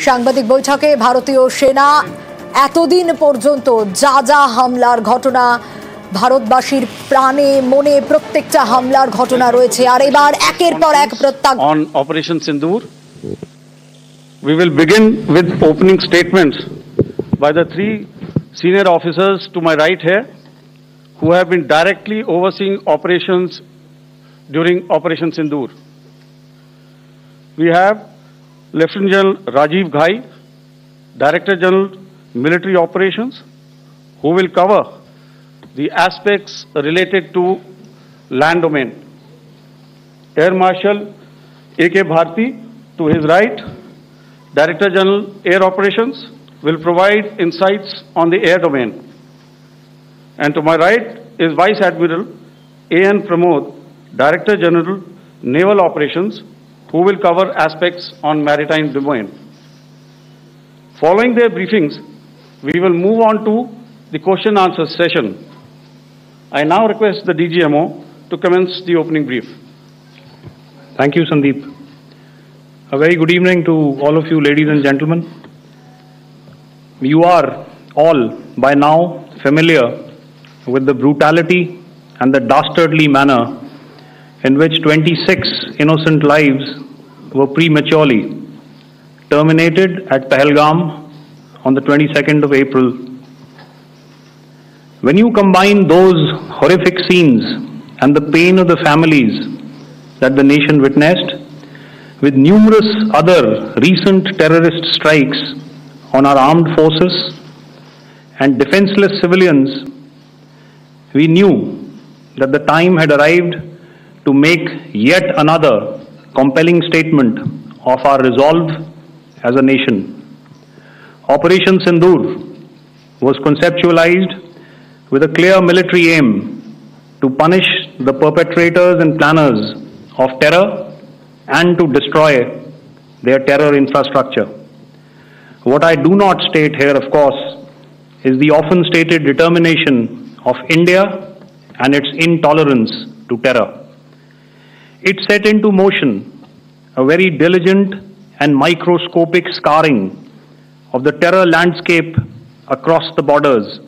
সাংবাদিক বৈঠকে ভারতীয় সেনা এতদিন পর্যন্ত যা যা হামলার ঘটনা, ভারতবাসীর প্রাণে মনে প্রত্যেকটা হামলার ঘটনা রয়েছে, আর এবার একের পর এক প্রত্যাখ্যান। On Operation Sindoor, we will begin with opening statements by the three senior officers to my right here, who have been directly overseeing operations during Operation Sindoor. We have Lieutenant General Rajiv Ghai, Director General Military Operations, who will cover the aspects related to land domain. Air Marshal A.K. Bharti, to his right, Director General Air Operations, will provide insights on the air domain. And to my right is Vice Admiral A.N. Pramod, Director General Naval Operations, who will cover aspects on maritime domain. Following their briefings, we will move on to the question answer session. I now request the DGMO to commence the opening brief. Thank you, Sandeep. A very good evening to all of you, ladies and gentlemen. You are all by now familiar with the brutality and the dastardly manner in which 26 innocent lives were prematurely terminated at Pahalgam on the 22nd of April. When you combine those horrific scenes and the pain of the families that the nation witnessed with numerous other recent terrorist strikes on our armed forces and defenseless civilians, we knew that the time had arrived to make yet another compelling statement of our resolve as a nation. Operation Sindoor was conceptualized with a clear military aim to punish the perpetrators and planners of terror and to destroy their terror infrastructure. What I do not state here, of course, is the often stated determination of India and its intolerance to terror. It set into motion a very diligent and microscopic scarring of the terror landscape across the borders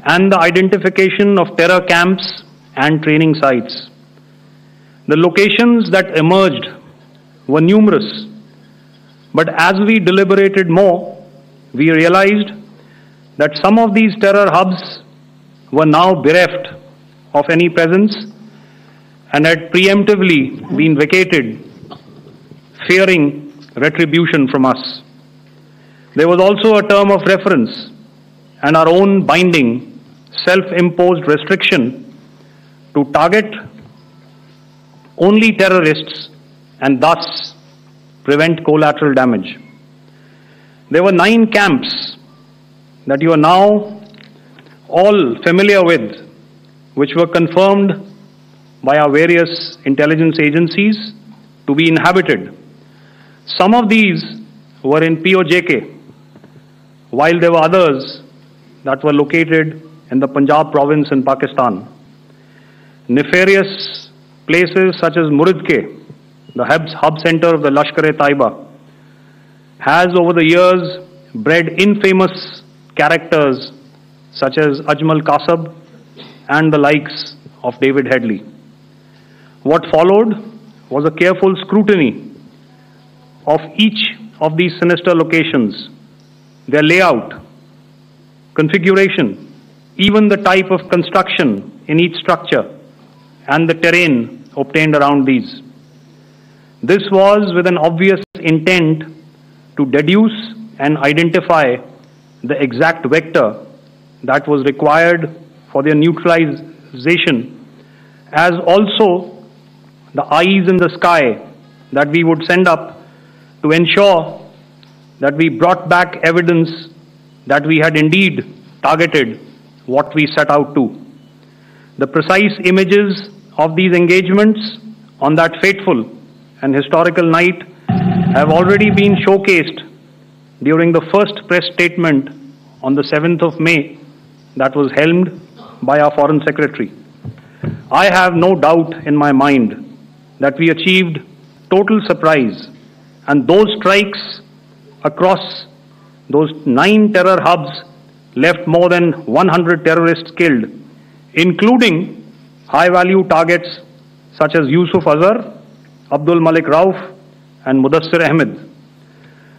and the identification of terror camps and training sites. The locations that emerged were numerous, but as we deliberated more, we realized that some of these terror hubs were now bereft of any presence and had preemptively been vacated, fearing retribution from us. There was also a term of reference and our own binding, self-imposed restriction to target only terrorists and thus prevent collateral damage. There were 9 camps that you are now all familiar with, which were confirmed by our various intelligence agencies to be inhabited. Some of these were in POJK, while there were others that were located in the Punjab province in Pakistan. Nefarious places such as Muridke, the hub center of the Lashkar-e-Taiba, has over the years bred infamous characters such as Ajmal Kasab and the likes of David Headley. What followed was a careful scrutiny of each of these sinister locations, their layout, configuration, even the type of construction in each structure, and the terrain obtained around these. This was with an obvious intent to deduce and identify the exact vector that was required for their neutralization, as also the eyes in the sky that we would send up to ensure that we brought back evidence that we had indeed targeted what we set out to. The precise images of these engagements on that fateful and historical night have already been showcased during the first press statement on the 7th of May that was helmed by our Foreign Secretary. I have no doubt in my mind that we achieved total surprise, and those strikes across those 9 terror hubs left more than 100 terrorists killed, including high-value targets such as Yusuf Azhar, Abdul Malik Rauf, and Mudassir Ahmed,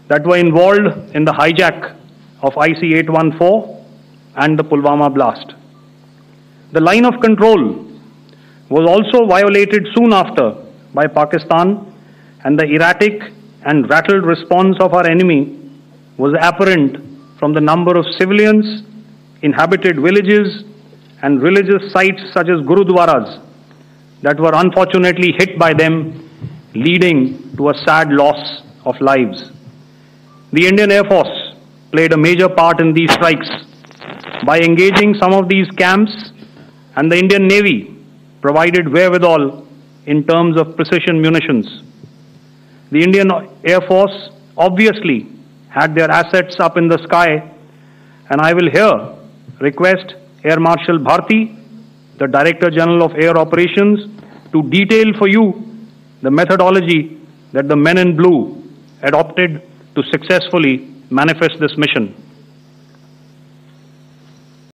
that were involved in the hijack of IC-814 and the Pulwama blast. The line of control was also violated soon after by Pakistan, and the erratic and rattled response of our enemy was apparent from the number of civilians, inhabited villages, and religious sites such as Gurudwaras that were unfortunately hit by them, leading to a sad loss of lives. The Indian Air Force played a major part in these strikes by engaging some of these camps, and the Indian Navy provided wherewithal in terms of precision munitions. The Indian Air Force obviously had their assets up in the sky, and I will here request Air Marshal Bharti, the Director General of Air Operations, to detail for you the methodology that the men in blue adopted to successfully manifest this mission.